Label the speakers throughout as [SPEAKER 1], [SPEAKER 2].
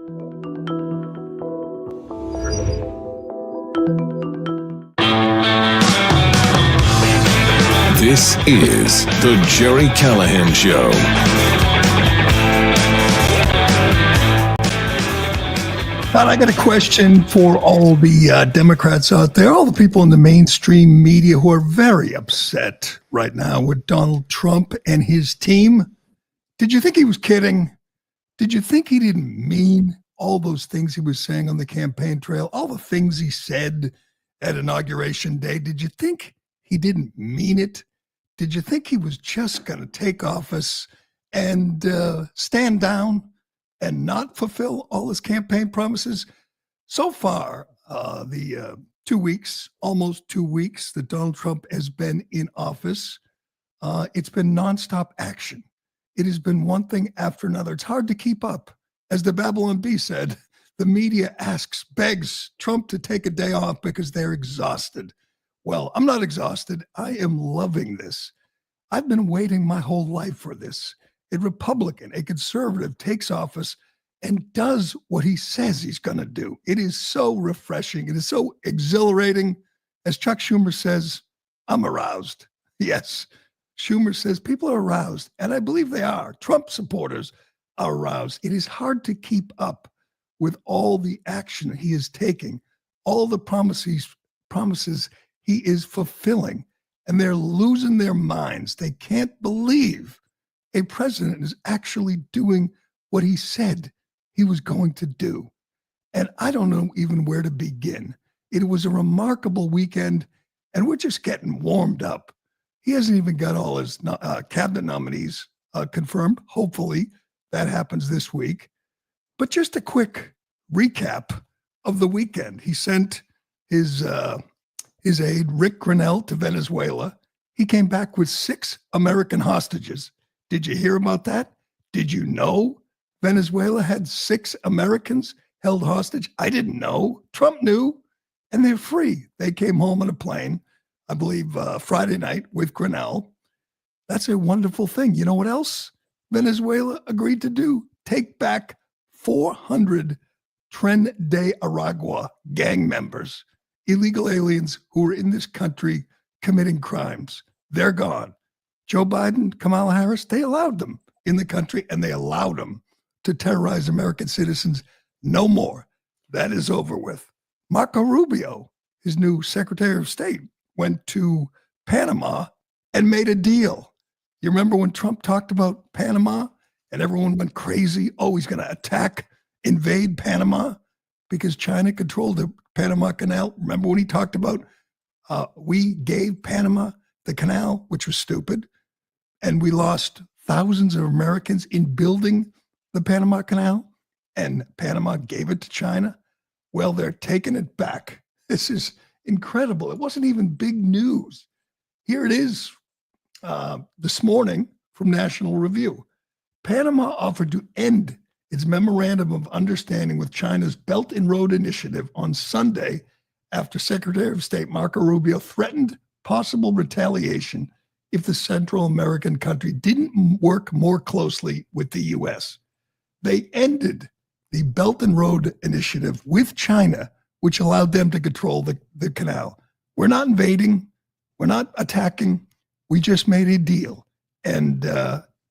[SPEAKER 1] This is the Gerry Callahan Show.
[SPEAKER 2] And I got a question for all the Democrats out there, all the people in the mainstream media who are very upset right now with Donald Trump and his team. Did you think he was kidding? Did you think he didn't mean all those things he was saying on the campaign trail, all the things he said at Inauguration Day? Did you think he didn't mean it? Did you think he was just going to take office and stand down and not fulfill all his campaign promises? So far, the 2 weeks, almost 2 weeks that Donald Trump has been in office, it's been nonstop action. It has been one thing after another. It's hard to keep up. As the Babylon Bee said, the media begs Trump to take a day off because they're exhausted. Well, I'm not exhausted. I am loving this. I've been waiting my whole life for this. A Republican, a conservative, takes office and does what he says he's going to do. It is so refreshing. It is so exhilarating. As Chuck Schumer says, I'm aroused. Yes, Schumer says people are aroused, and I believe they are. Trump supporters are aroused. It is hard to keep up with all the action he is taking, all the promises he is fulfilling, and they're losing their minds. They can't believe a president is actually doing what he said he was going to do. And I don't know even where to begin. It was a remarkable weekend, and we're just getting warmed up. He hasn't even got all his cabinet nominees confirmed. Hopefully that happens this week. But just a quick recap of the weekend. He sent his aide, Rick Grenell, to Venezuela. He came back with 6 American hostages. Did you hear about that? Did you know Venezuela had 6 Americans held hostage? I didn't know. Trump knew, and they're free. They came home on a plane, I believe, Friday night with Grenell. That's a wonderful thing. You know what else Venezuela agreed to do? Take back 400 Tren de Aragua gang members, illegal aliens who were in this country committing crimes. They're gone. Joe Biden, Kamala Harris, they allowed them in the country, and they allowed them to terrorize American citizens. No more. That is over with. Marco Rubio, his new Secretary of State, went to Panama and made a deal. You remember when Trump talked about Panama and everyone went crazy? Oh, he's going to invade Panama because China controlled the Panama Canal. Remember when he talked about we gave Panama the canal, which was stupid, and we lost thousands of Americans in building the Panama Canal, and Panama gave it to China? Well, they're taking it back. This is incredible. It wasn't even big news. Here it is this morning from National Review. Panama offered to end its memorandum of understanding with China's Belt and Road Initiative on Sunday after Secretary of State Marco Rubio threatened possible retaliation if the Central American country didn't work more closely with the U.S. They ended the Belt and Road Initiative with China, which allowed them to control the canal. We're not invading. We're not attacking. We just made a deal. And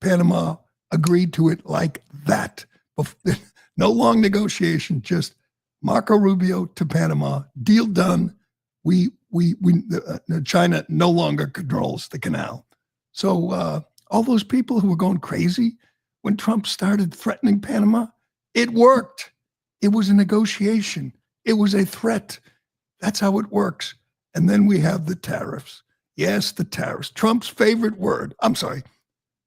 [SPEAKER 2] Panama agreed to it like that. No long negotiation, just Marco Rubio to Panama, deal done. China no longer controls the canal. So all those people who were going crazy when Trump started threatening Panama, it worked. It was a negotiation. It was a threat. That's how it works. And then we have the tariffs. Yes, the tariffs. Trump's favorite word. I'm sorry,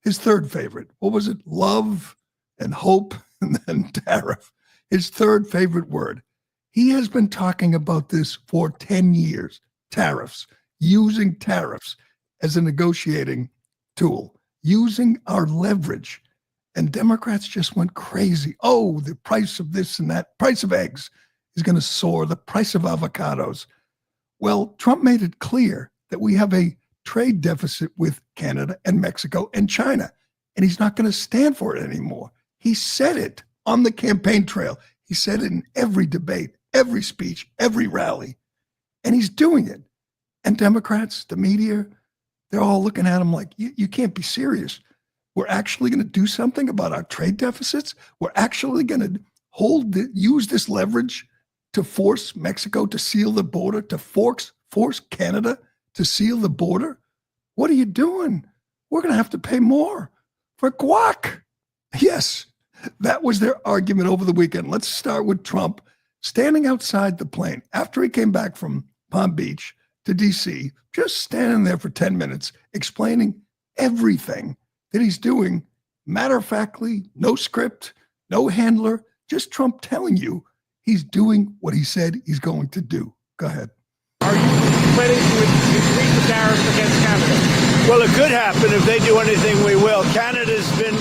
[SPEAKER 2] his third favorite. What was it? Love and hope and then tariff. His third favorite word. He has been talking about this for 10 years. Tariffs. Using tariffs as a negotiating tool. Using our leverage. And Democrats just went crazy. Oh, the price of this and that. Price of eggs is going to soar. The price of avocados. Well, Trump made it clear that we have a trade deficit with Canada and Mexico and China, and he's not going to stand for it anymore. He said it on the campaign trail. He said it in every debate, every speech, every rally, and he's doing it. And Democrats, the media, they're all looking at him like, you can't be serious. We're actually going to do something about our trade deficits. We're actually going to use this leverage to force Mexico to seal the border, to force Canada to seal the border. What are you doing? We're going to have to pay more for guac. Yes, that was their argument over the weekend. Let's start with Trump standing outside the plane after he came back from Palm Beach to D.C., just standing there for 10 minutes, explaining everything that he's doing, matter-of-factly, no script, no handler, just Trump telling you he's doing what he said he's going to do. Go ahead.
[SPEAKER 3] Are you planning to increase the tariffs against Canada?
[SPEAKER 4] Well, it could happen. If they do anything, we will. Canada's been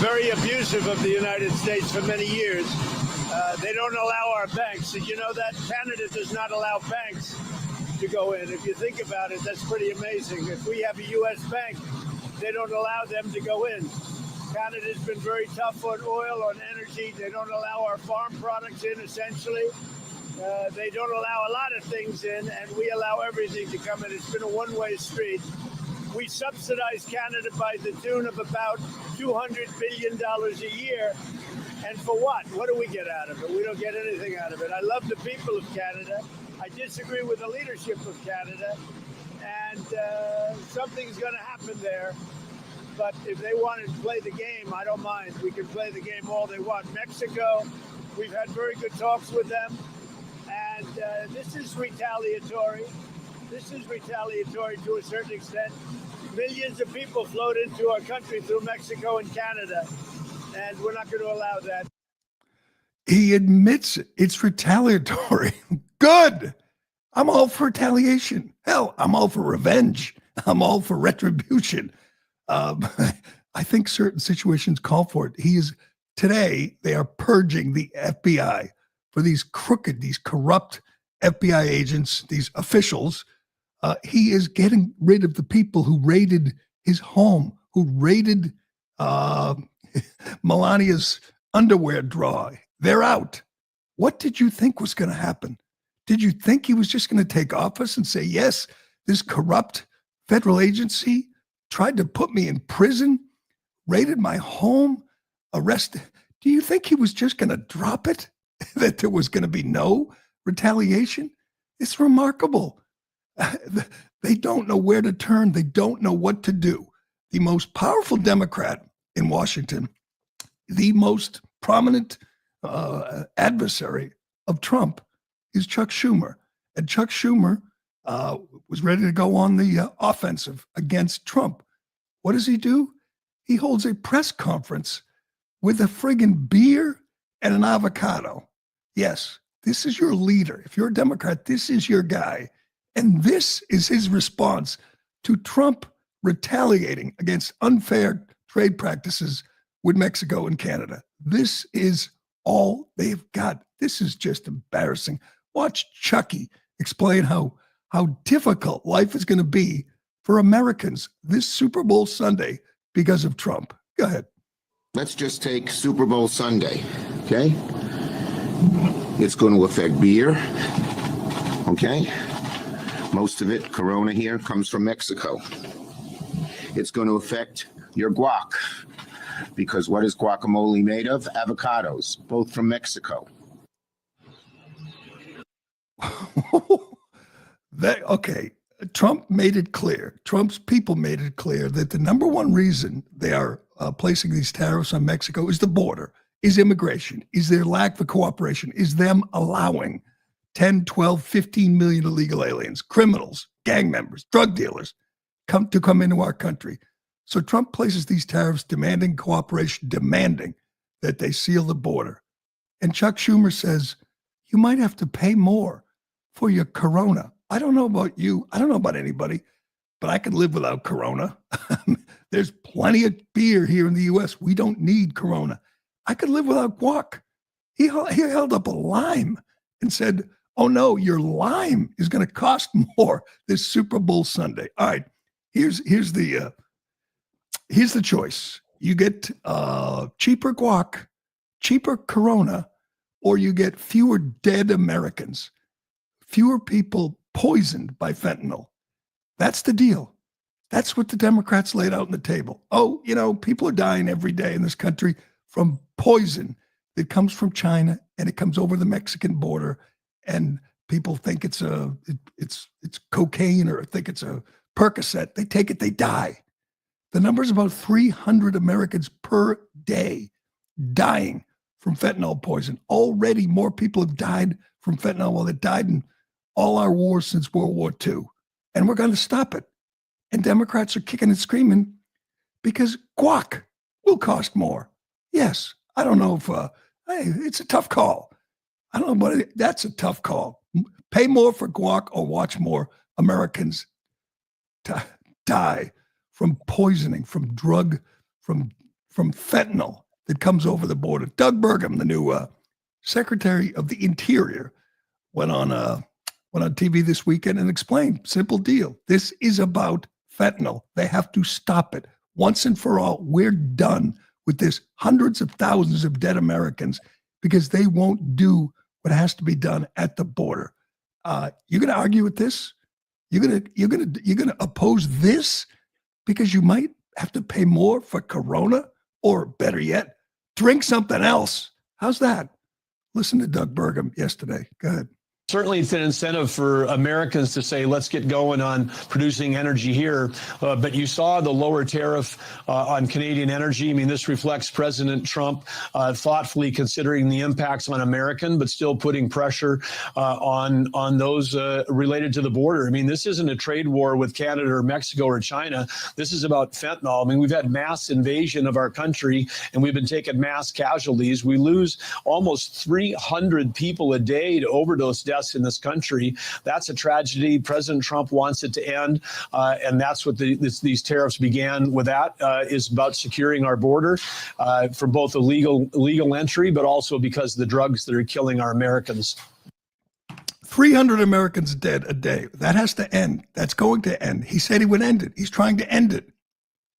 [SPEAKER 4] very abusive of the United States for many years. They don't allow our banks. Did you know that? Canada does not allow banks to go in. If you think about it, that's pretty amazing. If we have a U.S. bank, they don't allow them to go in. Canada's been very tough on oil, on energy. They don't allow our farm products in, essentially. They don't allow a lot of things in, and we allow everything to come in. It's been a one-way street. We subsidize Canada by the tune of about $200 billion a year. And for what? What do we get out of it? We don't get anything out of it. I love the people of Canada. I disagree with the leadership of Canada. And something's going to happen there. But if they want to play the game, I don't mind. We can play the game all they want. Mexico, we've had very good talks with them. And this is retaliatory. This is retaliatory to a certain extent. Millions of people flowed into our country through Mexico and Canada, and we're not going to allow that.
[SPEAKER 2] He admits it. It's retaliatory. Good. I'm all for retaliation. Hell, I'm all for revenge. I'm all for retribution. I think certain situations call for it. Today, they are purging the FBI for these crooked, these corrupt FBI agents, these officials. He is getting rid of the people who raided his home, who raided Melania's underwear drawer. They're out. What did you think was going to happen? Did you think he was just going to take office and say, yes, this corrupt federal agency tried to put me in prison, raided my home, arrested? Do you think he was just going to drop it? That there was going to be no retaliation? It's remarkable. They don't know where to turn. They don't know what to do. The most powerful Democrat in Washington, the most prominent adversary of Trump, is Chuck Schumer. And Chuck Schumer was ready to go on the offensive against Trump. What does he do? He holds a press conference with a friggin' beer and an avocado. Yes, this is your leader. If you're a Democrat, this is your guy. And this is his response to Trump retaliating against unfair trade practices with Mexico and Canada. This is all they've got. This is just embarrassing. Watch Chucky explain how difficult life is going to be for Americans this Super Bowl Sunday because of Trump. Go ahead.
[SPEAKER 5] Let's just take Super Bowl Sunday, okay? It's going to affect beer, okay? Most of it, Corona here, comes from Mexico. It's going to affect your guac, because what is guacamole made of? Avocados, both from Mexico.
[SPEAKER 2] Okay, Trump made it clear, Trump's people made it clear that the number one reason they are placing these tariffs on Mexico is the border, is immigration, is their lack of cooperation, is them allowing 10, 12, 15 million illegal aliens, criminals, gang members, drug dealers to come into our country. So Trump places these tariffs demanding cooperation, demanding that they seal the border. And Chuck Schumer says, you might have to pay more for your Corona. I don't know about you. I don't know about anybody, but I can live without Corona. There's plenty of beer here in the U.S. We don't need Corona. I could live without guac. He held up a lime and said, oh no, your lime is going to cost more this Super Bowl Sunday. All right, here's the choice. You get cheaper guac, cheaper Corona, or you get fewer dead Americans, fewer people poisoned by fentanyl. That's the deal. That's what the Democrats laid out on the table. Oh, people are dying every day in this country from poison that comes from China and it comes over the Mexican border, and people think it's cocaine or think it's a Percocet. They take it, they die. The number is about 300 Americans per day dying from fentanyl poison. Already more people have died from fentanyl than they've died in all our wars since World War II. And we're going to stop it. And Democrats are kicking and screaming because guac will cost more. Yes, I don't know if, it's a tough call. I don't know, but that's a tough call. Pay more for guac or watch more Americans die from poisoning, from fentanyl that comes over the border. Doug Burgum, the new Secretary of the Interior, went on TV this weekend and explained, simple deal. This is about fentanyl. They have to stop it once and for all. We're done with this hundreds of thousands of dead Americans because they won't do what has to be done at the border. You're going to argue with this? You're going to oppose this because you might have to pay more for Corona, or better yet, drink something else. How's that? Listen to Doug Burgum yesterday. Go ahead.
[SPEAKER 6] Certainly, it's an incentive for Americans to say, let's get going on producing energy here. But you saw the lower tariff on Canadian energy. I mean, this reflects President Trump thoughtfully considering the impacts on American, but still putting pressure on those related to the border. I mean, this isn't a trade war with Canada or Mexico or China. This is about fentanyl. I mean, we've had mass invasion of our country, and we've been taking mass casualties. We lose almost 300 people a day to overdose deaths in this country. That's a tragedy. President Trump wants it to end, and that's what these tariffs began with. That is about securing our border for both legal entry, but also because of the drugs that are killing our Americans.
[SPEAKER 2] 300 Americans dead a day. That has to end. That's going to end. He said he would end it. He's trying to end it.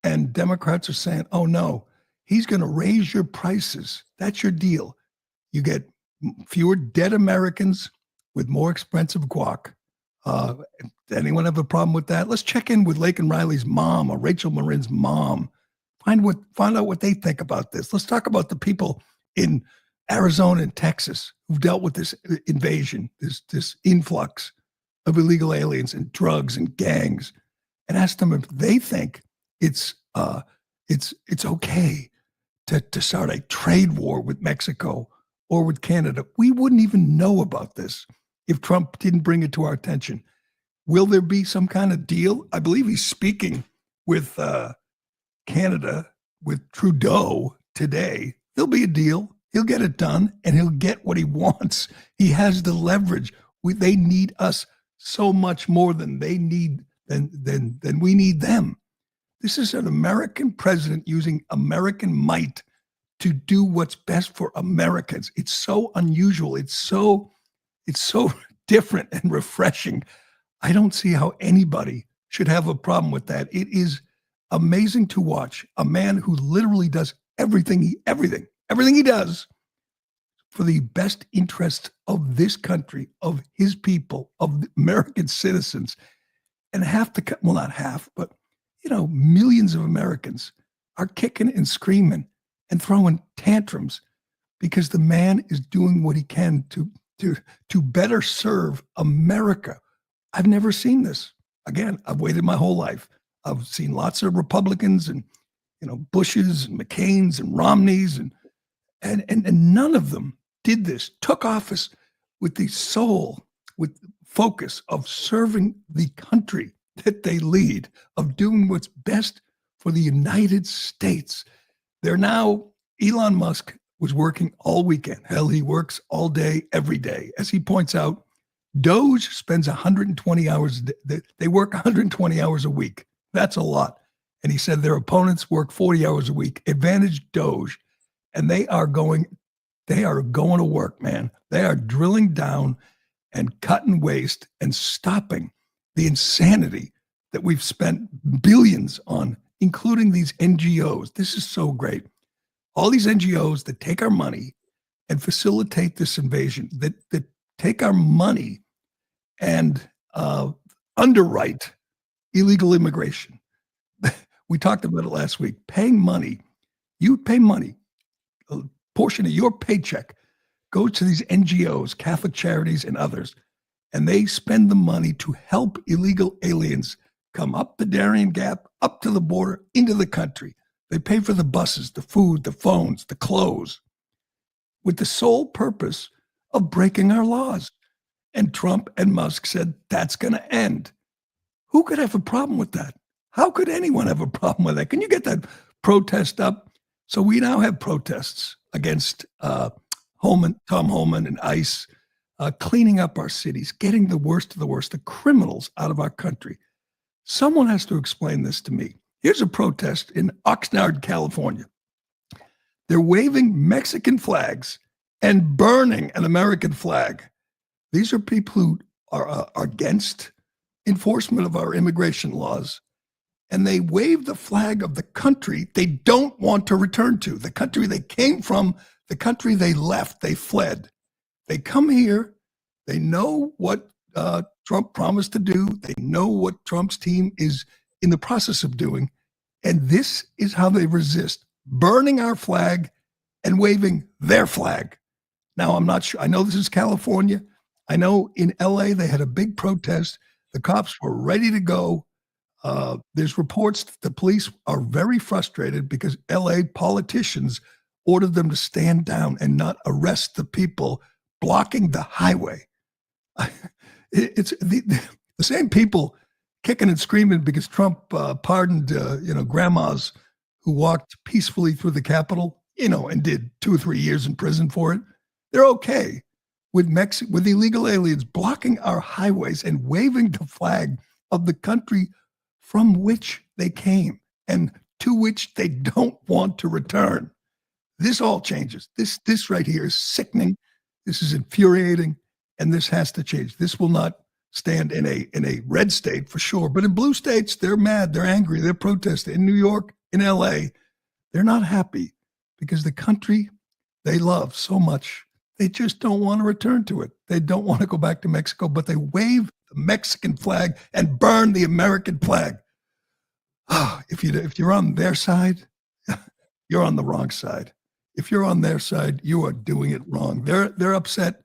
[SPEAKER 2] And Democrats are saying, oh no, he's going to raise your prices. That's your deal. You get fewer dead Americans with more expensive guac. Anyone have a problem with that? Let's check in with Lake and Riley's mom or Rachel Marin's mom. Find out what they think about this. Let's talk about the people in Arizona and Texas who've dealt with this invasion, this influx of illegal aliens and drugs and gangs, and ask them if they think it's okay to start a trade war with Mexico or with Canada. We wouldn't even know about this if Trump didn't bring it to our attention. Will there be some kind of deal? I believe he's speaking with Canada, with Trudeau today. There'll be a deal. He'll get it done, and he'll get what he wants. He has the leverage. They need us so much more than they need than we need them. This is an American president using American might to do what's best for Americans. It's so unusual. It's so different and refreshing. I don't see how anybody should have a problem with that. It is amazing to watch a man who literally does everything he does for the best interest of this country, of his people, of American citizens. And not half, but millions of Americans are kicking and screaming and throwing tantrums because the man is doing what he can to better serve America. I've never seen this. Again, I've waited my whole life. I've seen lots of Republicans and Bushes and McCains and Romneys and none of them did this, took office with the soul, with focus of serving the country that they lead, of doing what's best for the United States. They're now, Elon Musk was working all weekend. Hell, he works all day, every day. As he points out, DOGE spends 120 hours, they work 120 hours a week. That's a lot. And he said their opponents work 40 hours a week. Advantage DOGE. And they are going to work, man. They are drilling down and cutting waste and stopping the insanity that we've spent billions on, including these NGOs. This is so great. All these NGOs that take our money and facilitate this invasion, that take our money and underwrite illegal immigration. We talked about it last week. Paying money, you pay money, a portion of your paycheck goes to these NGOs, Catholic Charities, and others, and they spend the money to help illegal aliens come up the Darien Gap, up to the border, into the country. They pay for the buses, the food, the phones, the clothes, with the sole purpose of breaking our laws. And Trump and Musk said that's going to end. Who could have a problem with that? How could anyone have a problem with that? Can you get that protest up? So we now have protests against Tom Homan and ICE, cleaning up our cities, getting the worst of the worst, the criminals out of our country. Someone has to explain this to me. Here's a protest in Oxnard, California. They're waving Mexican flags and burning an American flag. These are people who are against enforcement of our immigration laws, and they wave the flag of the country they don't want to return to, the country they came from, the country they left, they fled. They come here, they know what Trump promised to do, they know what Trump's team is in the process of doing, and this is how they resist, burning our flag and waving their flag. Now, I'm not sure, I know this is California. I know in LA they had a big protest. The cops were ready to go. There's reports that the police are very frustrated because LA politicians ordered them to stand down and not arrest the people blocking the highway. It's the same people kicking and screaming because Trump pardoned, grandmas who walked peacefully through the Capitol, and did 2 or 3 years in prison for it. They're okay with illegal aliens blocking our highways and waving the flag of the country from which they came and to which they don't want to return. This all changes. This right here is sickening. This is infuriating, and this has to change. This will not stand in a red state for sure, but in blue states, they're mad, they're angry, they're protesting. In New York, in LA, they're not happy because the country they love so much, they just don't want to return to it. They don't want to go back to Mexico, but they wave the Mexican flag and burn the American flag. If you're on their side, you're on the wrong side. If you're on their side, you are doing it wrong. They're upset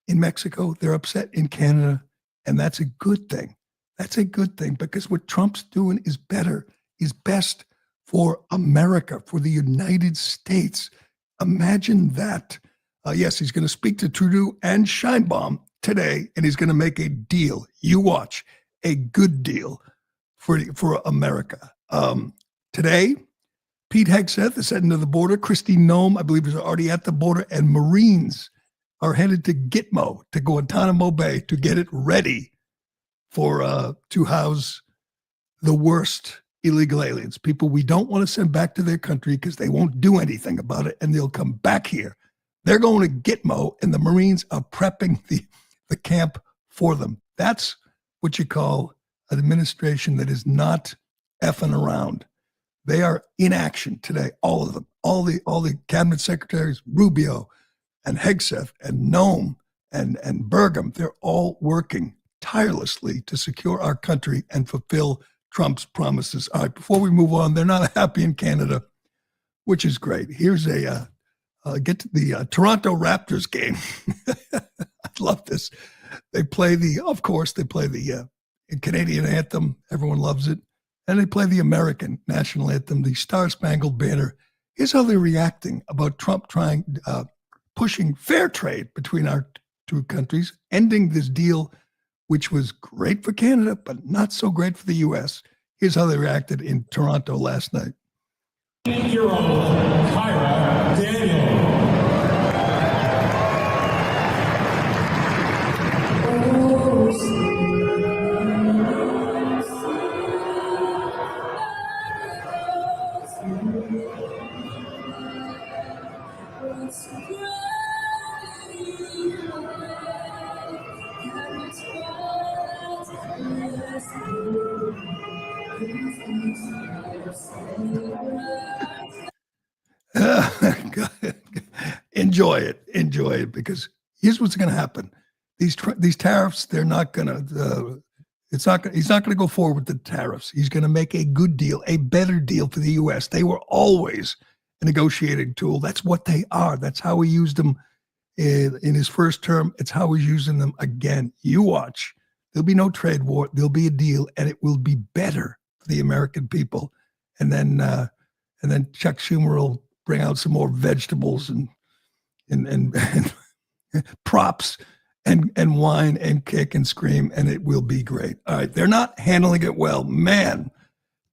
[SPEAKER 2] in Mexico. They're upset in Canada, and that's a good thing. That's a good thing because what Trump's doing is better, is best for America, for the United States. Imagine that. Yes, he's going to speak to Trudeau and Sheinbaum today, and he's going to make a deal. You watch, a good deal for America. Today, Pete Hegseth is heading to the border. Kristi Noem, I believe, is already at the border, and Marines are headed to Gitmo, to Guantanamo Bay, to get it ready for to house the worst illegal aliens, people we don't want to send back to their country because they won't do anything about it, and they'll come back here. They're going to Gitmo, and the Marines are prepping the camp for them. That's what you call an administration that is not effing around. They are in action today, all of them, all the cabinet secretaries, Rubio and Hegseth and Noem and Burgum. They're all working tirelessly to secure our country and fulfill Trump's promises. All right, before we move on, they're not happy in Canada, which is great. Here's get to the Toronto Raptors game. I love this. They play the Canadian anthem. Everyone loves it. And they play the American national anthem, the Star-Spangled Banner. Here's how they're reacting about Trump pushing fair trade between our two countries, ending this deal, which was great for Canada, but not so great for the U.S. Here's how they reacted in Toronto last night.
[SPEAKER 7] 8-year-old Kyra Daniel.
[SPEAKER 2] enjoy it, because here's what's going to happen. These tariffs, they're not going to. He's not going to go forward with the tariffs. He's going to make a good deal, a better deal for the U.S. They were always a negotiating tool. That's what they are. That's how he used them in his first term. It's how he's using them again. You watch. There'll be no trade war. There'll be a deal, and it will be better for the American people. And then Chuck Schumer will bring out some more vegetables and props and whine and kick and scream, and it will be great. All right, they're not handling it well. Man,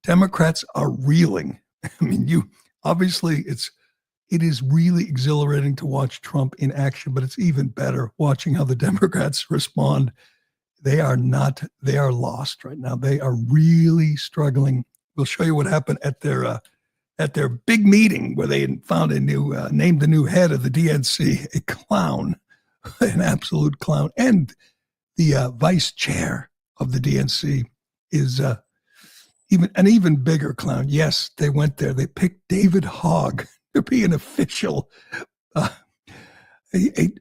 [SPEAKER 2] Democrats are reeling. I mean, obviously it is really exhilarating to watch Trump in action, but it's even better watching how the Democrats respond. They are lost right now. They are really struggling. We'll show you what happened at their big meeting where they found named the new head of the DNC, a clown, an absolute clown. And the vice chair of the DNC is an even bigger clown. Yes, they went there. They picked David Hogg to be an official a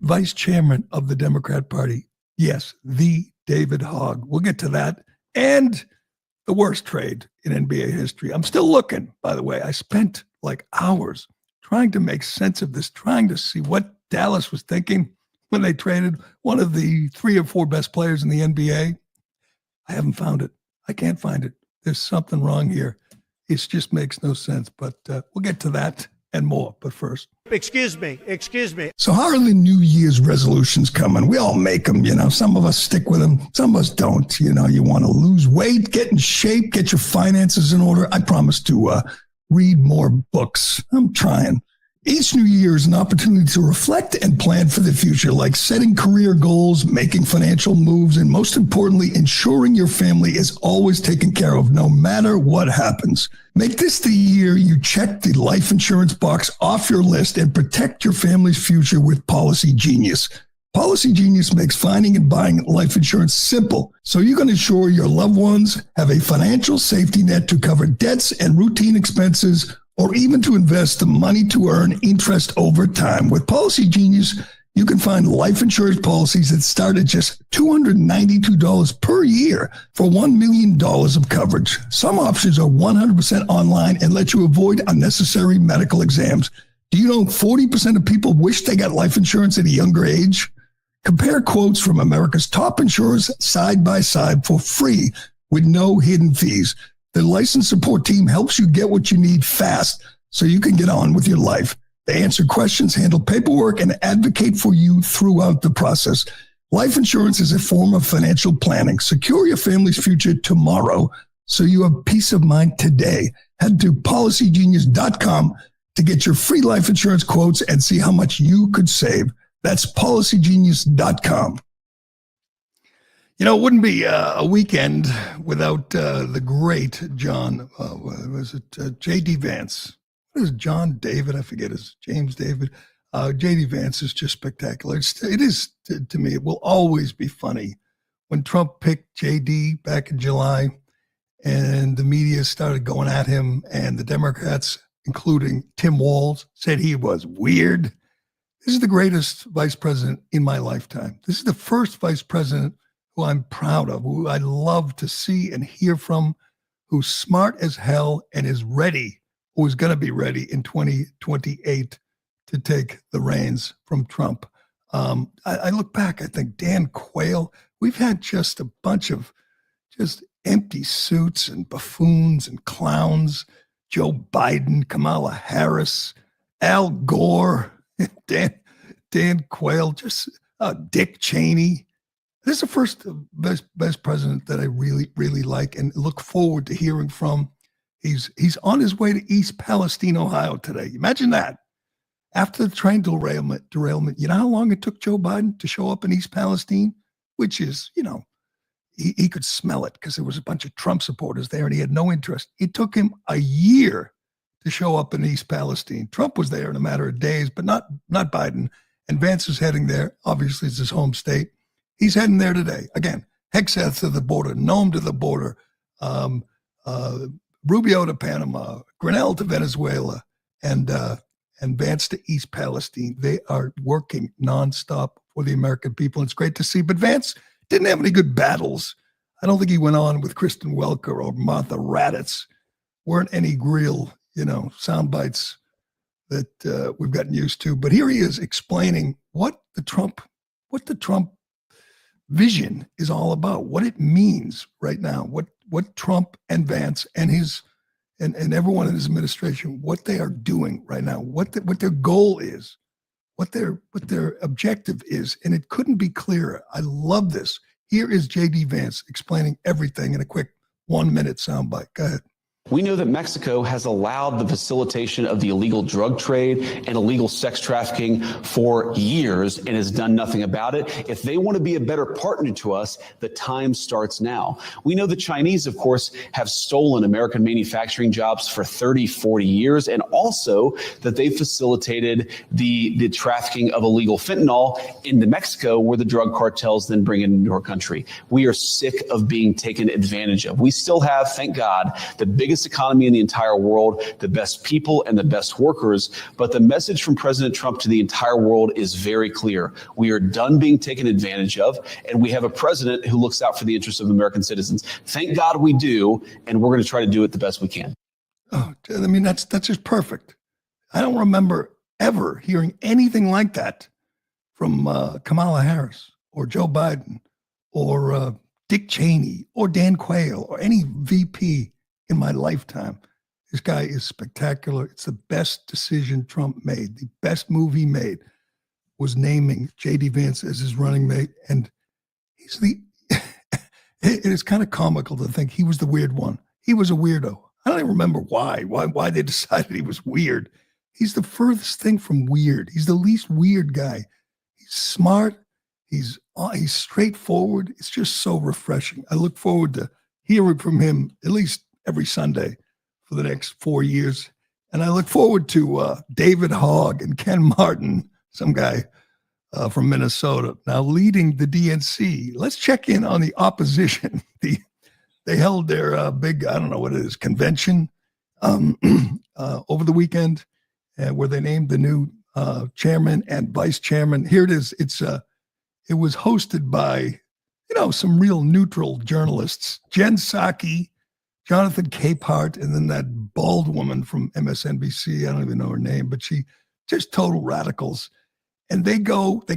[SPEAKER 2] vice chairman of the Democrat Party. Yes, the David Hogg. We'll get to that. And the worst trade in NBA history. I'm still looking, by the way. I spent like hours trying to make sense of this, trying to see what Dallas was thinking when they traded one of the 3 or 4 best players in the NBA. I haven't found it. I can't find it. There's something wrong here. It just makes no sense, but we'll get to that and more. But first.
[SPEAKER 4] Excuse me.
[SPEAKER 2] So how are the New Year's resolutions coming? We all make them, Some of us stick with them. Some of us don't. You want to lose weight, get in shape, get your finances in order. I promise to read more books. I'm trying. Each new year is an opportunity to reflect and plan for the future, like setting career goals, making financial moves, and most importantly, ensuring your family is always taken care of no matter what happens. Make this the year you check the life insurance box off your list and protect your family's future with Policy Genius. Policy Genius makes finding and buying life insurance simple, so you can ensure your loved ones have a financial safety net to cover debts and routine expenses, or even to invest the money to earn interest over time. With Policy Genius, you can find life insurance policies that start at just $292 per year for $1 million of coverage. Some options are 100% online and let you avoid unnecessary medical exams. Do you know 40% of people wish they got life insurance at a younger age? Compare quotes from America's top insurers side by side for free with no hidden fees. The licensed support team helps you get what you need fast so you can get on with your life. They answer questions, handle paperwork, and advocate for you throughout the process. Life insurance is a form of financial planning. Secure your family's future tomorrow so you have peace of mind today. Head to policygenius.com to get your free life insurance quotes and see how much you could save. That's policygenius.com. It wouldn't be a weekend without the great John, J.D. Vance. What is John David? I forget his James David. J.D. Vance is just spectacular. It is, to me, it will always be funny. When Trump picked J.D. back in July and the media started going at him and the Democrats, including Tim Walz, said he was weird. This is the greatest vice president in my lifetime. This is the first vice president who I'm proud of, who I love to see and hear from, who's smart as hell and is ready, who is going to be ready in 2028 to take the reins from Trump. I look back, I think Dan Quayle, we've had just a bunch of just empty suits and buffoons and clowns, Joe Biden, Kamala Harris, Al Gore, Dan Quayle, just Dick Cheney. This is the first best president that I really, really like and look forward to hearing from. He's on his way to East Palestine, Ohio today. Imagine that. After the train derailment, you know how long it took Joe Biden to show up in East Palestine? Which is, he could smell it because there was a bunch of Trump supporters there and he had no interest. It took him a year to show up in East Palestine. Trump was there in a matter of days, but not Biden. And Vance is heading there. Obviously, it's his home state. He's heading there today. Again, Hexeth to the border, Nome to the border, Rubio to Panama, Grinnell to Venezuela, and and Vance to East Palestine. They are working nonstop for the American people. It's great to see. But Vance didn't have any good battles. I don't think he went on with Kristen Welker or Martha Raddatz. Weren't any real, sound bites that we've gotten used to. But here he is explaining what the Trump vision is all about, what it means right now, what Trump and Vance and his and everyone in his administration, what they are doing right now, what their goal is, what their objective is, and it couldn't be clearer. I love this. Here is J.D. Vance explaining everything in a quick 1-minute soundbite. Go ahead.
[SPEAKER 8] We know that Mexico has allowed the facilitation of the illegal drug trade and illegal sex trafficking for years and has done nothing about it. If they want to be a better partner to us, the time starts now. We know the Chinese, of course, have stolen American manufacturing jobs for 30, 40 years, and also that they facilitated the trafficking of illegal fentanyl into Mexico, where the drug cartels then bring it into our country. We are sick of being taken advantage of. We still have, thank God, the biggest economy in the entire world, the best people and the best workers. But the message from President Trump to the entire world is very clear. We are done being taken advantage of, and we have a president who looks out for the interests of American citizens. Thank God we do, and we're going to try to do it the best we can.
[SPEAKER 2] Oh, I mean, that's just perfect. I don't remember ever hearing anything like that from Kamala Harris or Joe Biden or Dick Cheney or Dan Quayle or any VP in my lifetime. This guy is spectacular. It's the best decision Trump made. The best move he made was naming J.D. Vance as his running mate. And he's it is kind of comical to think he was the weird one. He was a weirdo. I don't even remember why they decided he was weird. He's the furthest thing from weird. He's the least weird guy. He's smart. He's straightforward. It's just so refreshing. I look forward to hearing from him at least every Sunday for the next 4 years. And I look forward to David Hogg and Ken Martin, some guy from Minnesota, now leading the DNC. Let's check in on the opposition. They held their big, I don't know what it is, convention over the weekend where they named the new chairman and vice chairman. Here it is. It was hosted by, some real neutral journalists, Jen Psaki, Jonathan Capehart, and then that bald woman from MSNBC. I don't even know her name, but she just total radicals. And they got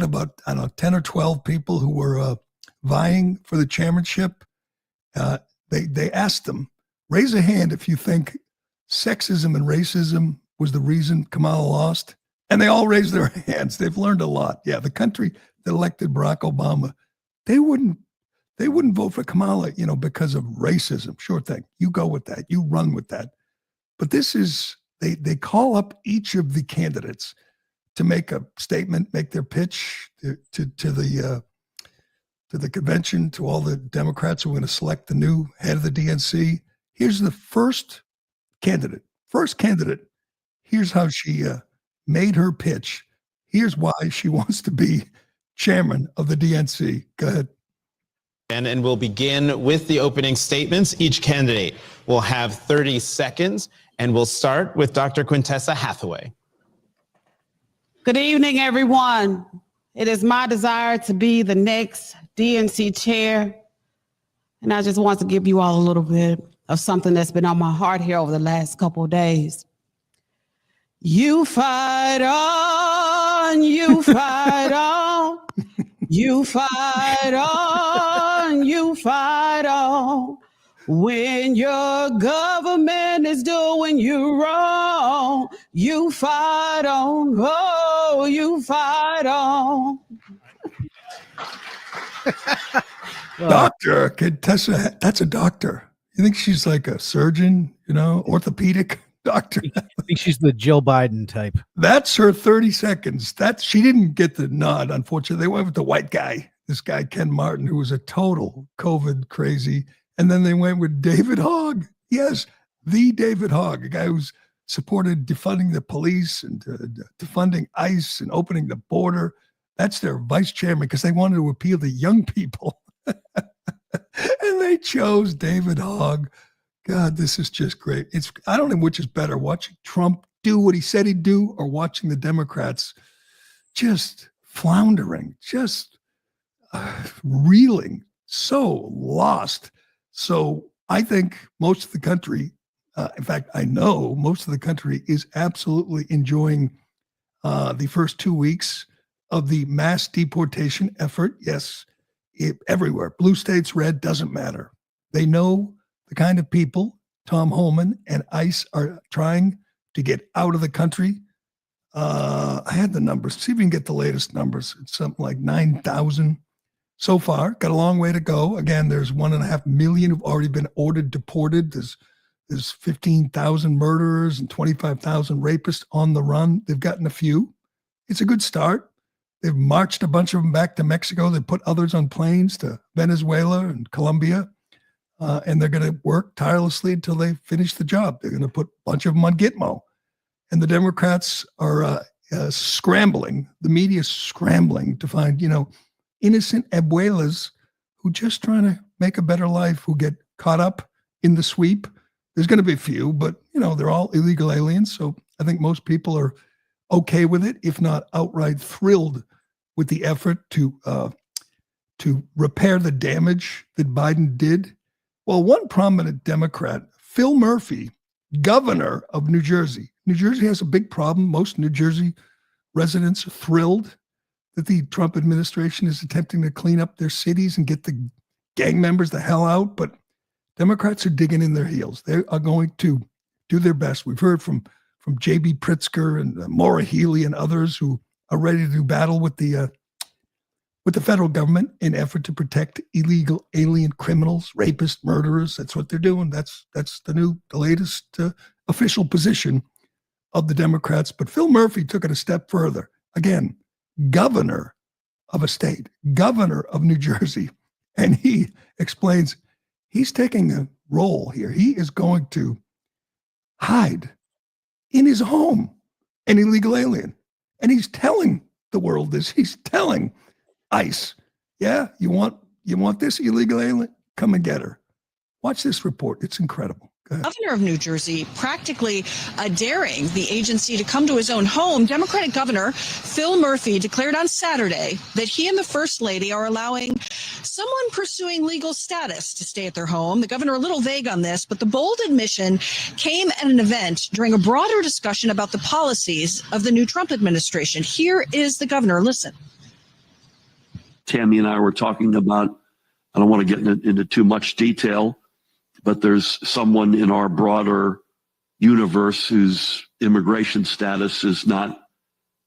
[SPEAKER 2] about, 10 or 12 people who were vying for the chairmanship. They asked them, raise a hand if you think sexism and racism was the reason Kamala lost. And they all raised their hands. They've learned a lot. Yeah, the country that elected Barack Obama, they wouldn't vote for Kamala, because of racism. Sure thing. You go with that. You run with that. But this is, they call up each of the candidates to make a statement, make their pitch to the convention, to all the Democrats who are going to select the new head of the DNC. Here's the first candidate. Here's how she made her pitch. Here's why she wants to be chairman of the DNC. Go ahead.
[SPEAKER 9] And we'll begin with the opening statements. Each candidate will have 30 seconds, and we'll start with Dr. Quintessa Hathaway.
[SPEAKER 10] Good evening, everyone. It is my desire to be the next DNC chair, and I just want to give you all a little bit of something that's been on my heart here over the last couple of days. You fight on, you fight on, you fight on, you fight on. When your government is doing you wrong, you fight on, oh, you fight on.
[SPEAKER 2] Dr. Contessa, that's a doctor. You think she's like a surgeon, orthopedic doctor?
[SPEAKER 11] I think she's the Jill Biden type.
[SPEAKER 2] That's her 30 seconds. She didn't get the nod, unfortunately. They went with the white guy, this guy, Ken Martin, who was a total COVID crazy. And then they went with David Hogg. Yes, the David Hogg, a guy who's supported defunding the police and defunding ICE and opening the border. That's their vice chairman because they wanted to appeal to young people. And they chose David Hogg. God, this is just great. I don't know which is better, watching Trump do what he said he'd do, or watching the Democrats just floundering, just reeling, so lost. So I think most of the country, in fact, I know most of the country is absolutely enjoying the first 2 weeks of the mass deportation effort. Yes, everywhere. Blue states, red, doesn't matter. They know the kind of people Tom Homan and ICE are trying to get out of the country. I had the numbers. See if we can get the latest numbers. It's something like 9,000 so far. Got a long way to go. Again, there's 1.5 million who've already been ordered deported. There's 15,000 murderers and 25,000 rapists on the run. They've gotten a few. It's a good start. They've marched a bunch of them back to Mexico. They put others on planes to Venezuela and Colombia. And they're going to work tirelessly until they finish the job. They're going to put a bunch of them on Gitmo. And the Democrats are scrambling. The media is scrambling to find, innocent abuelas who just trying to make a better life, who get caught up in the sweep. There's going to be a few, but, they're all illegal aliens. So I think most people are okay with it, if not outright thrilled with the effort to repair the damage that Biden did. Well, one prominent Democrat, Phil Murphy, governor of New Jersey. New Jersey has a big problem. Most New Jersey residents are thrilled that the Trump administration is attempting to clean up their cities and get the gang members the hell out. But Democrats are digging in their heels. They are going to do their best. We've heard from J.B. Pritzker and Maura Healey and others who are ready to do battle with the federal government in effort to protect illegal alien criminals, rapists, murderers. That's what they're doing. That's the latest official position of the Democrats. But Phil Murphy took it a step further. Again, governor of a state, governor of New Jersey. And he explains he's taking a role here. He is going to hide in his home an illegal alien. And he's telling the world this. He's telling ICE, yeah, you want this illegal alien? Come and get her. Watch this report. It's incredible.
[SPEAKER 12] Governor of New Jersey practically daring the agency to come to his own home. Democratic Governor Phil Murphy declared on Saturday that he and the First Lady are allowing someone pursuing legal status to stay at their home. The governor a little vague on this, but the bold admission came at an event during a broader discussion about the policies of the new Trump administration. Here is the governor. Listen.
[SPEAKER 13] Tammy and I were talking about, I don't want to get into too much detail, but there's someone in our broader universe whose immigration status is not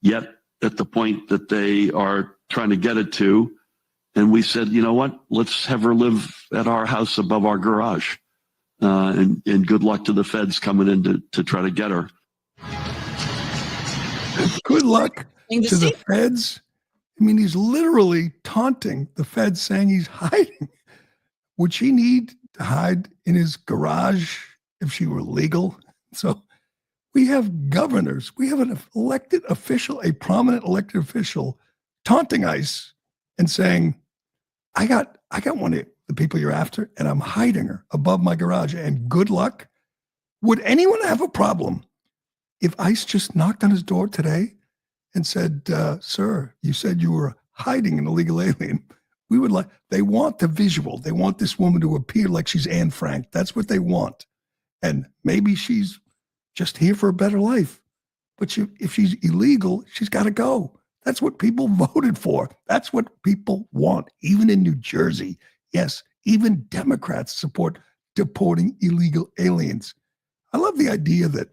[SPEAKER 13] yet at the point that they are trying to get it to. And we said, you know what, let's have her live at our house above our garage. And good luck to the feds coming in to try to get her.
[SPEAKER 2] Good luck to the feds. I mean, he's literally taunting the feds, saying he's hiding. Would she need to hide in his garage if she were legal? So we have governors. We have an elected official, a prominent elected official, taunting ICE and saying, I got one of the people you're after, and I'm hiding her above my garage. And good luck. Would anyone have a problem if ICE just knocked on his door today and said, sir, you said you were hiding an illegal alien? They want the visual. They want this woman to appear like she's Anne Frank. That's what they want. And maybe she's just here for a better life. But if she's illegal, she's got to go. That's what people voted for. That's what people want, even in New Jersey. Yes, even Democrats support deporting illegal aliens. I love the idea that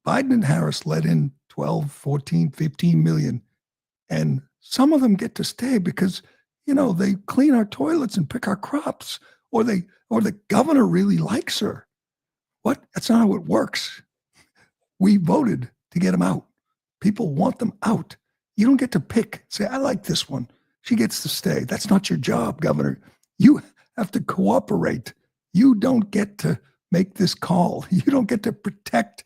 [SPEAKER 2] Biden and Harris let in 12, 14, 15 million. And some of them get to stay because, they clean our toilets and pick our crops, or the governor really likes her. What? That's not how it works. We voted to get them out. People want them out. You don't get to pick, say, I like this one. She gets to stay. That's not your job, Governor. You have to cooperate. You don't get to make this call. You don't get to protect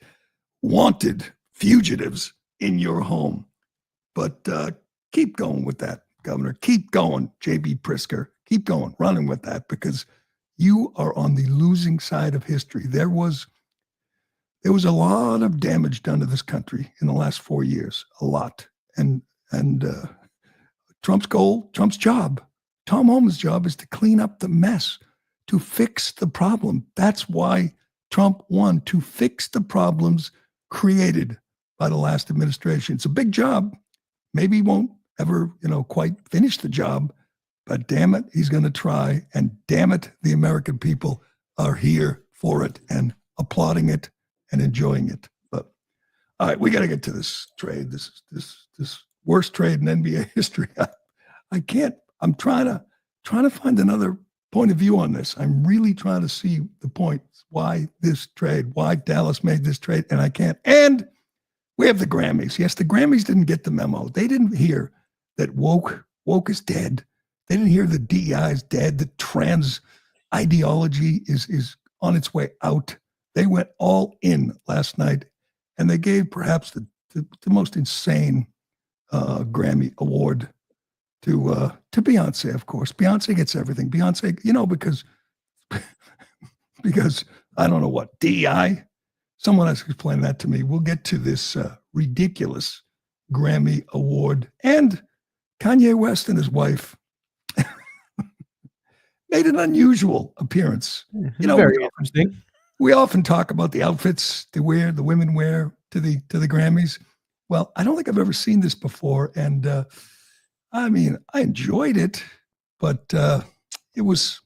[SPEAKER 2] wanted fugitives in your home. But keep going with that, Governor. Keep going, J.B. Pritzker. Keep going, running with that, because you are on the losing side of history. There was there was a lot of damage done to this country in the last 4 years, a lot. And Trump's goal, Trump's job, Tom Homan's job is to clean up the mess, to fix the problem. That's why Trump won, to fix the problems created by the last administration. It's a big job. Maybe he won't ever, quite finish the job, but damn it, he's going to try. And damn it, the American people are here for it and applauding it and enjoying it. But all right, we got to get to this trade. This worst trade in NBA history. I can't. I'm trying to find another point of view on this. I'm really trying to see the points why this trade, why Dallas made this trade, and I can't. And we have the Grammys. Yes, the Grammys didn't get the memo. They didn't hear that woke is dead. They didn't hear the DEI is dead. The trans ideology is on its way out. They went all in last night, and they gave perhaps the most insane Grammy award to Beyonce, of course. Beyonce gets everything. Beyonce, because I don't know what, DEI? Someone else explained that to me. We'll get to this ridiculous Grammy award. And Kanye West and his wife made an unusual appearance.
[SPEAKER 11] Very interesting.
[SPEAKER 2] We often talk about the outfits the women wear to the Grammys. Well, I don't think I've ever seen this before. And I enjoyed it, but it was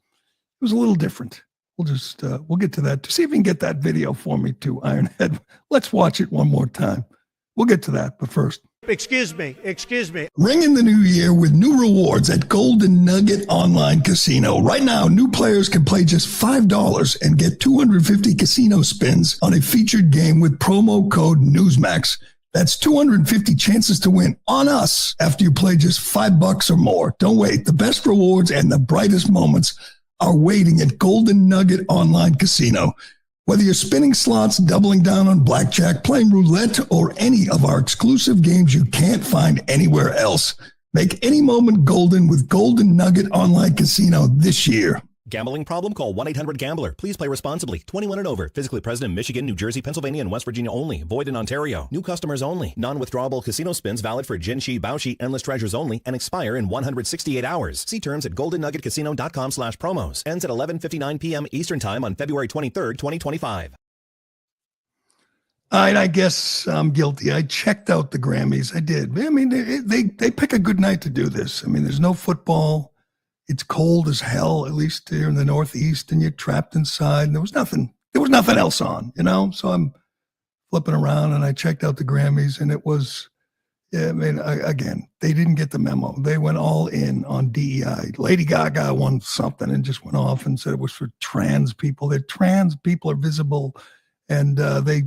[SPEAKER 2] a little different. We'll get to that. To see if you can get that video for me too, Ironhead. Let's watch it one more time. We'll get to that, but first.
[SPEAKER 4] Excuse me.
[SPEAKER 2] Ring in the new year with new rewards at Golden Nugget Online Casino. Right now, new players can play just $5 and get 250 casino spins on a featured game with promo code Newsmax. That's 250 chances to win on us after you play just $5 or more. Don't wait. The best rewards and the brightest moments are waiting at Golden Nugget Online Casino. Whether you're spinning slots, doubling down on blackjack, playing roulette, or any of our exclusive games you can't find anywhere else, make any moment golden with Golden Nugget Online Casino this year.
[SPEAKER 14] Gambling problem? Call 1-800-GAMBLER. Please play responsibly. 21 and over. Physically present in Michigan, New Jersey, Pennsylvania, and West Virginia only. Void in Ontario. New customers only. Non-withdrawable casino spins valid for Jinshi, Baoshi, Endless Treasures only and expire in 168 hours. See terms at goldennuggetcasino.com/promos. Ends at 11:59 p.m. Eastern Time on February 23rd, 2025.
[SPEAKER 2] I guess I'm guilty. I checked out the Grammys. I did. They pick a good night to do this. There's no football. It's cold as hell, at least here in the Northeast, and you're trapped inside. And there was nothing else on, So I'm flipping around and I checked out the Grammys, and it was, again, they didn't get the memo. They went all in on DEI. Lady Gaga won something and just went off and said it was for trans people. That trans people are visible, and they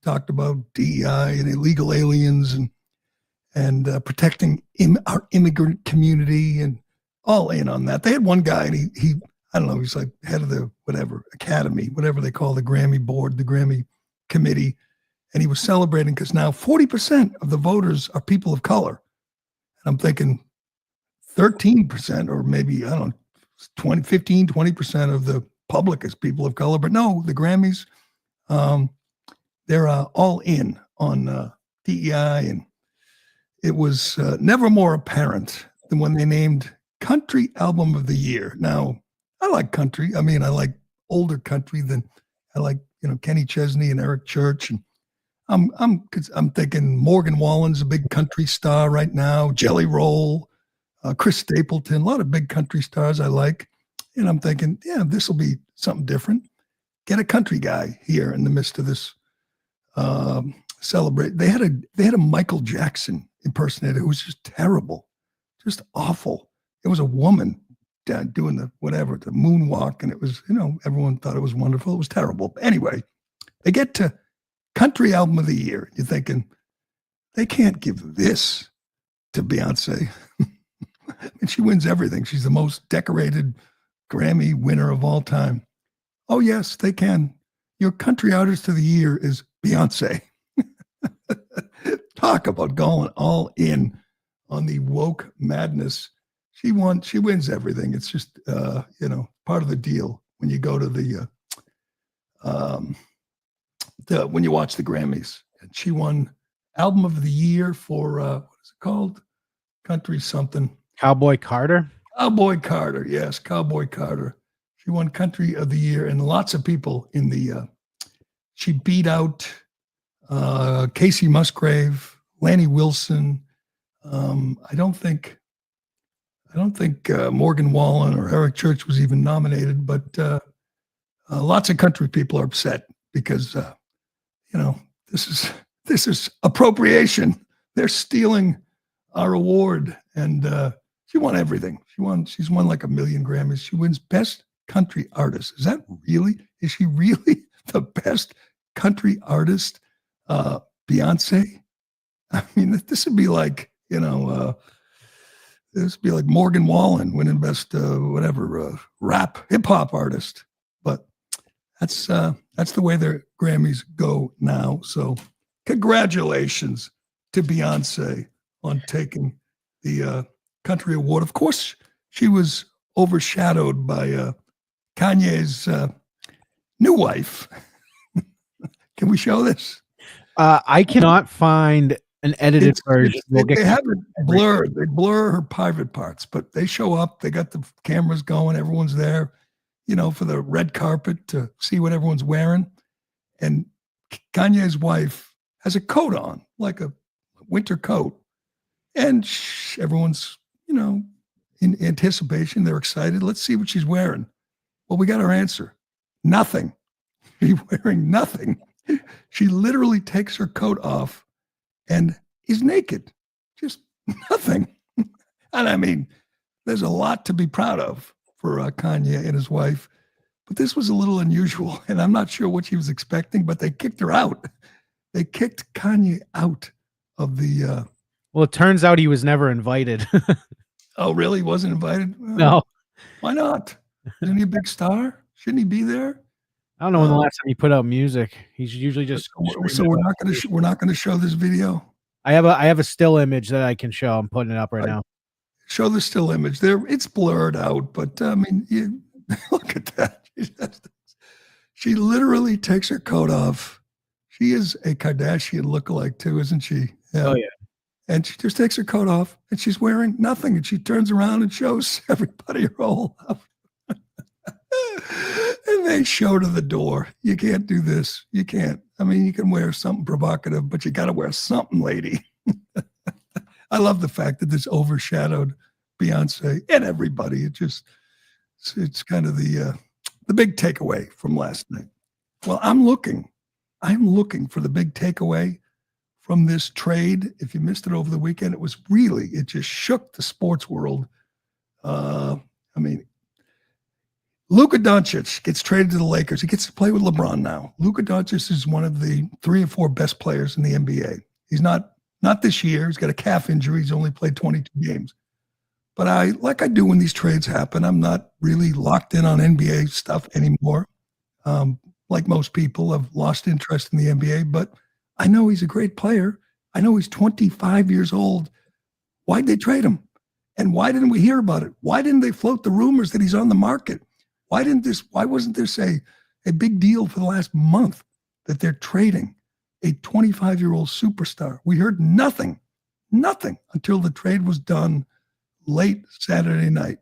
[SPEAKER 2] talked about DEI and illegal aliens and protecting our immigrant community and all in on that. They had one guy, and he I don't know, he's like head of the academy, whatever they call the Grammy board, the Grammy committee. And he was celebrating because now 40% of the voters are people of color. And I'm thinking 13%, or maybe, 15-20% of the public is people of color. But no, the Grammys, they're all in on DEI. And it was never more apparent than when they named Country Album of the Year. Now, I like country. I like older country than I like, Kenny Chesney and Eric Church. And I'm thinking Morgan Wallen's a big country star right now. Jelly Roll, Chris Stapleton, a lot of big country stars I like. And I'm thinking, this will be something different. Get a country guy here in the midst of this celebrate. They had a Michael Jackson impersonator who was just terrible, just awful. It was a woman doing the moonwalk, and it was, everyone thought it was wonderful. It was terrible. But anyway, they get to Country Album of the Year. You're thinking, they can't give this to Beyonce. And she wins everything. She's the most decorated Grammy winner of all time. Oh, yes, they can. Your Country Artist of the Year is Beyonce. Talk about going all in on the woke madness. She wins everything. It's just, part of the deal when you go to the when you watch the Grammys. And she won Album of the Year for, what is it called? Country something.
[SPEAKER 11] Cowboy Carter?
[SPEAKER 2] Cowboy Carter, yes, Cowboy Carter. She won Country of the Year, and lots of people in the, she beat out Casey Musgrave, Lanny Wilson. I don't think Morgan Wallen or Eric Church was even nominated, but lots of country people are upset because this is appropriation. They're stealing our award, and she won everything. She's won like 1 million Grammys. She wins Best Country Artist. Is she really the best country artist? Beyonce? I mean, this would be like, this would be like Morgan Wallen winning Best rap hip hop artist. But that's the way their Grammys go now. So congratulations to Beyonce on taking the country award. Of course, she was overshadowed by Kanye's new wife. Can we show this?
[SPEAKER 11] I cannot find an edited version.
[SPEAKER 2] They have it blurred. They blur her private parts, but they show up. They got the cameras going. Everyone's there, for the red carpet to see what everyone's wearing. And Kanye's wife has a coat on, like a winter coat. And everyone's, in anticipation. They're excited. Let's see what she's wearing. Well, we got our answer. Nothing. She's wearing nothing. She literally takes her coat off and is naked. Just nothing. And I mean, there's a lot to be proud of for Kanye and his wife. But this was a little unusual, and I'm not sure what she was expecting, but they kicked her out. They kicked Kanye out of the...
[SPEAKER 11] Well, it turns out he was never invited.
[SPEAKER 2] Oh, really? He wasn't invited?
[SPEAKER 11] No.
[SPEAKER 2] Why not? Isn't he a big star? Shouldn't he be there?
[SPEAKER 11] I don't know when the last time he put out music. He's usually just...
[SPEAKER 2] So we're not going to show this video?
[SPEAKER 11] I have a still image that I can show. I'm putting it up right now.
[SPEAKER 2] Show the still image. It's blurred out, but I mean, look at that. She literally takes her coat off. She is a Kardashian lookalike too, isn't she? Yeah.
[SPEAKER 11] Oh yeah.
[SPEAKER 2] And she just takes her coat off and she's wearing nothing. And she turns around and shows everybody her whole outfit. And they show to the door. You can't do this. You can't. I mean, you can wear something provocative, but you got to wear something, lady. I love the fact that this overshadowed Beyonce and everybody. It's kind of the big takeaway from last night. Well, I'm looking for the big takeaway from this trade. If you missed it over the weekend, it just shook the sports world. I mean, Luka Doncic gets traded to the Lakers. He gets to play with LeBron now. Luka Doncic is one of the 3 or 4 best players in the NBA. He's not this year. He's got a calf injury. He's only played 22 games. But like I do when these trades happen, I'm not really locked in on NBA stuff anymore. Like most people, I've lost interest in the NBA, but I know he's a great player. I know he's 25 years old. Why'd they trade him? And why didn't we hear about it? Why didn't they float the rumors that he's on the market? Why wasn't this a big deal for the last month that they're trading a 25-year-old superstar? We heard nothing until the trade was done late Saturday night.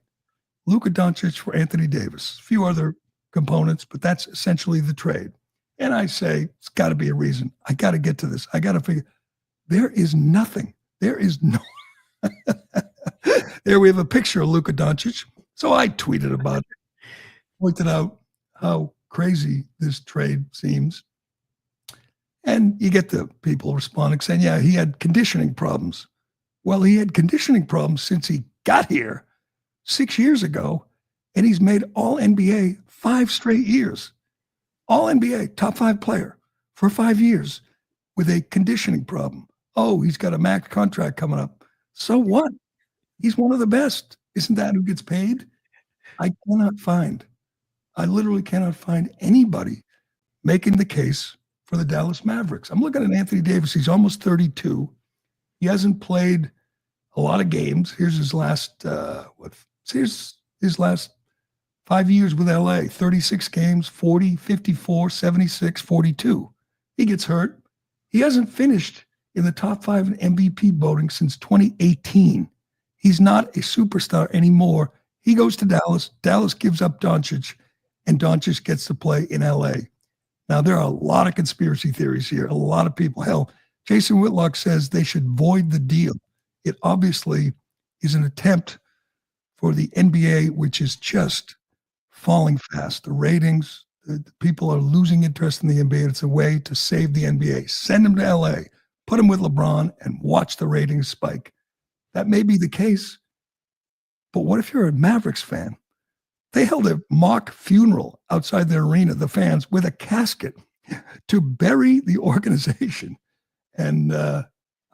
[SPEAKER 2] Luka Doncic for Anthony Davis. A few other components, but that's essentially the trade. And I say, it's got to be a reason. I got to get to this. I got to figure. There is nothing. There is no. There we have a picture of Luka Doncic. So I tweeted about it. Pointed out how crazy this trade seems. And you get the people responding saying, yeah, he had conditioning problems. Well, he had conditioning problems since he got here 6 years ago, and he's made all NBA 5 straight years. All NBA, top 5 player for 5 years with a conditioning problem. Oh, he's got a max contract coming up. So what? He's one of the best. Isn't that who gets paid? I literally cannot find anybody making the case for the Dallas Mavericks. I'm looking at Anthony Davis. He's almost 32. He hasn't played a lot of games. Here's his last, here's his last 5 years with LA, 36 games, 40, 54, 76, 42. He gets hurt. He hasn't finished in the top 5 in MVP voting since 2018. He's not a superstar anymore. He goes to Dallas. Dallas gives up Doncic, and Doncic gets to play in LA. Now, there are a lot of conspiracy theories here. A lot of people. Hell, Jason Whitlock says they should void the deal. It obviously is an attempt for the NBA, which is just falling fast. The ratings, the people are losing interest in the NBA. It's a way to save the NBA. Send them to LA, put them with LeBron, and watch the ratings spike. That may be the case. But what if you're a Mavericks fan? They held a mock funeral outside their arena, the fans, with a casket to bury the organization. And I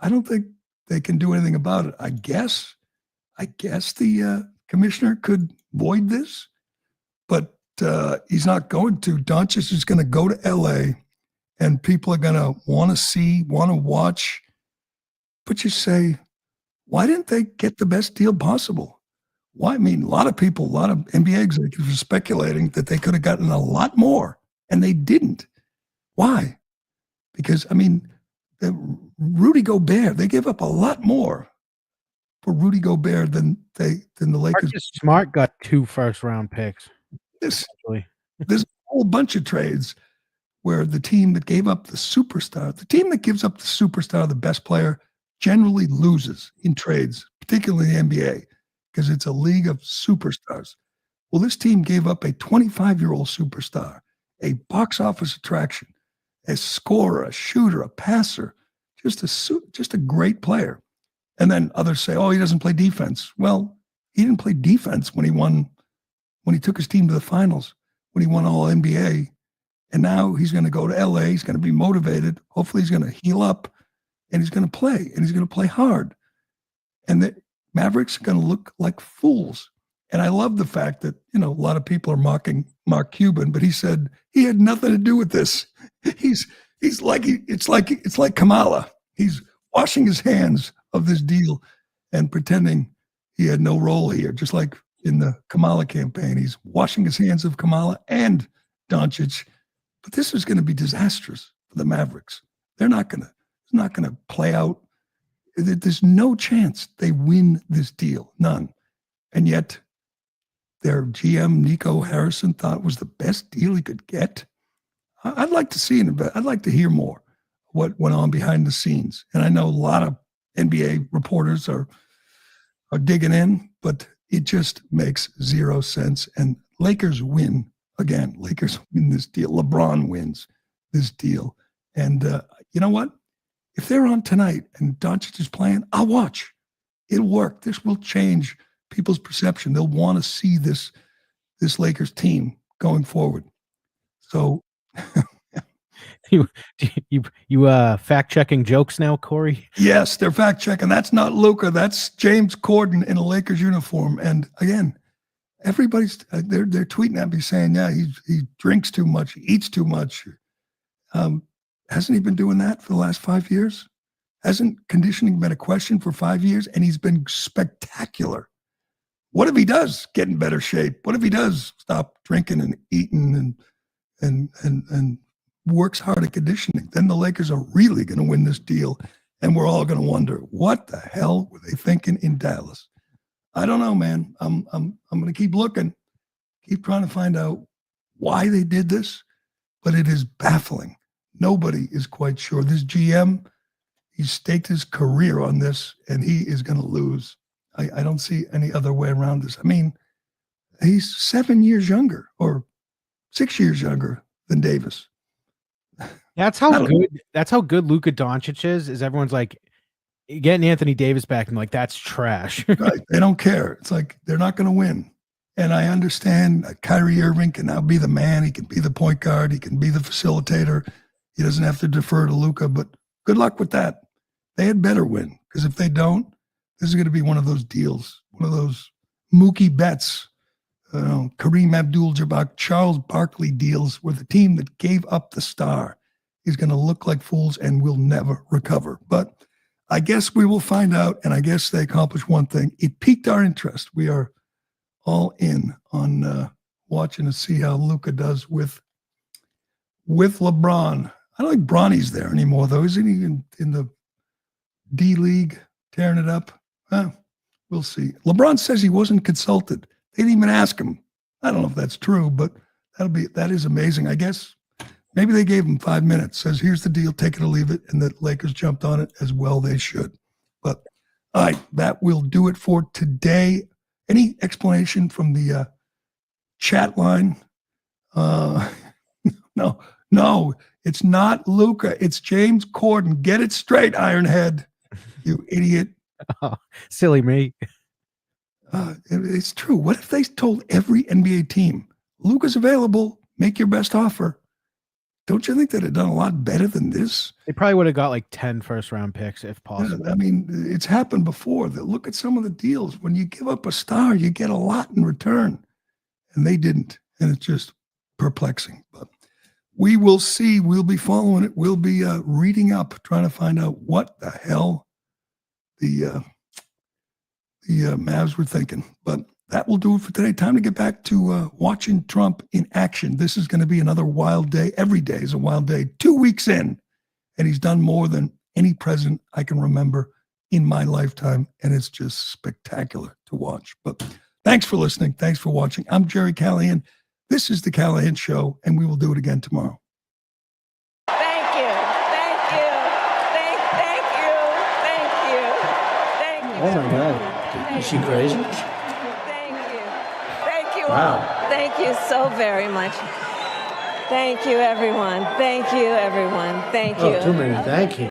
[SPEAKER 2] don't think they can do anything about it. I guess the commissioner could void this, but he's not going to. Doncic is going to go to LA, and people are going to want to watch. But you say, why didn't they get the best deal possible? Why? I mean, a lot of NBA executives are speculating that they could have gotten a lot more, and they didn't. Why? Because, I mean, Rudy Gobert, they gave up a lot more for Rudy Gobert than the Lakers.
[SPEAKER 11] Marcus Smart got 2 first-round picks.
[SPEAKER 2] There's a whole bunch of trades where the team that gave up the superstar, the best player, generally loses in trades, particularly in the NBA, because it's a league of superstars. Well, this team gave up a 25-year-old superstar, a box office attraction, a scorer, a shooter, a passer, just a great player. And then others say, oh, he doesn't play defense. Well, he didn't play defense when he took his team to the finals, when he won all NBA. And now he's going to go to LA. He's going to be motivated. Hopefully he's going to heal up, and he's going to play, and he's going to play hard. And the Mavericks are going to look like fools. And I love the fact that, a lot of people are mocking Mark Cuban, but he said he had nothing to do with this. It's like Kamala. He's washing his hands of this deal and pretending he had no role here, just like in the Kamala campaign. He's washing his hands of Kamala and Doncic. But this is going to be disastrous for the Mavericks. It's not going to play out. There's no chance they win this deal, none. And yet their GM, Nico Harrison, thought it was the best deal he could get. I'd like to see it. I'd like to hear more what went on behind the scenes. And I know a lot of NBA reporters are digging in, but it just makes zero sense. And Lakers win again. Lakers win this deal. LeBron wins this deal. And you know what? If they're on tonight and Doncic is playing, I'll watch. It'll work. This will change people's perception. They'll want to see this Lakers team going forward. So
[SPEAKER 11] you fact checking jokes now, Corey?
[SPEAKER 2] Yes, they're fact checking. That's not Luka. That's James Corden in a Lakers uniform. And again, everybody's they're tweeting at me saying, yeah, he drinks too much, he eats too much. Hasn't he been doing that for the last 5 years? Hasn't conditioning been a question for 5 years? And he's been spectacular. What if he does get in better shape? What if he does stop drinking and eating and works hard at conditioning? Then the Lakers are really going to win this deal, and we're all going to wonder, what the hell were they thinking in Dallas? I don't know, man. I'm going to keep looking, keep trying to find out why they did this, but it is baffling. Nobody is quite sure. This GM, he staked his career on this, and he is going to lose. I don't see any other way around this. I mean, he's 7 years younger or 6 years younger than Davis.
[SPEAKER 11] That's how good Luka Doncic is everyone's like, getting Anthony Davis back and like, that's trash.
[SPEAKER 2] Right. They don't care. It's like, they're not going to win. And I understand that Kyrie Irving can now be the man. He can be the point guard. He can be the facilitator. He doesn't have to defer to Luka, but good luck with that. They had better win, because if they don't, this is going to be one of those deals, one of those Mookie Betts, Kareem Abdul-Jabbar, Charles Barkley deals where the team that gave up the star is going to look like fools and will never recover. But I guess we will find out, and I guess they accomplished one thing. It piqued our interest. We are all in on watching to see how Luka does with LeBron. I don't think Bronny's there anymore, though. Isn't he in the D League tearing it up? We'll see. LeBron says he wasn't consulted. They didn't even ask him. I don't know if that's true, but that is amazing. I guess maybe they gave him 5 minutes. Says, here's the deal, take it or leave it. And the Lakers jumped on it as well. They should. But all right, that will do it for today. Any explanation from the chat line? No, it's not Luca. It's James Corden. Get it straight, Ironhead. You idiot.
[SPEAKER 11] Oh, silly me.
[SPEAKER 2] It's true. What if they told every NBA team, Luca's available, make your best offer? Don't you think they'd have done a lot better than this?
[SPEAKER 11] They probably would have got like 10 first-round picks if possible.
[SPEAKER 2] Yeah, I mean, it's happened before. Look at some of the deals. When you give up a star, you get a lot in return. And they didn't. And it's just perplexing. But we will see. We'll be following it. We'll be reading up, trying to find out what the hell the Mavs were thinking. But that will do it for today. Time to get back to watching Trump in action. This is going to be another wild day. Every day is a wild day. 2 weeks in, and he's done more than any president I can remember in my lifetime, and it's just spectacular to watch. But thanks for listening. Thanks for watching. I'm Gerry Callahan. This is The Callahan Show, and we will do it again tomorrow.
[SPEAKER 15] Thank you. Thank you. Thank you. Thank you. Thank you.
[SPEAKER 16] Oh, my God. Is she crazy?
[SPEAKER 15] Thank you.
[SPEAKER 16] Wow.
[SPEAKER 15] Thank you so very much. Thank you, everyone. Thank you, everyone. Thank you.
[SPEAKER 16] Oh, too many. Thank you.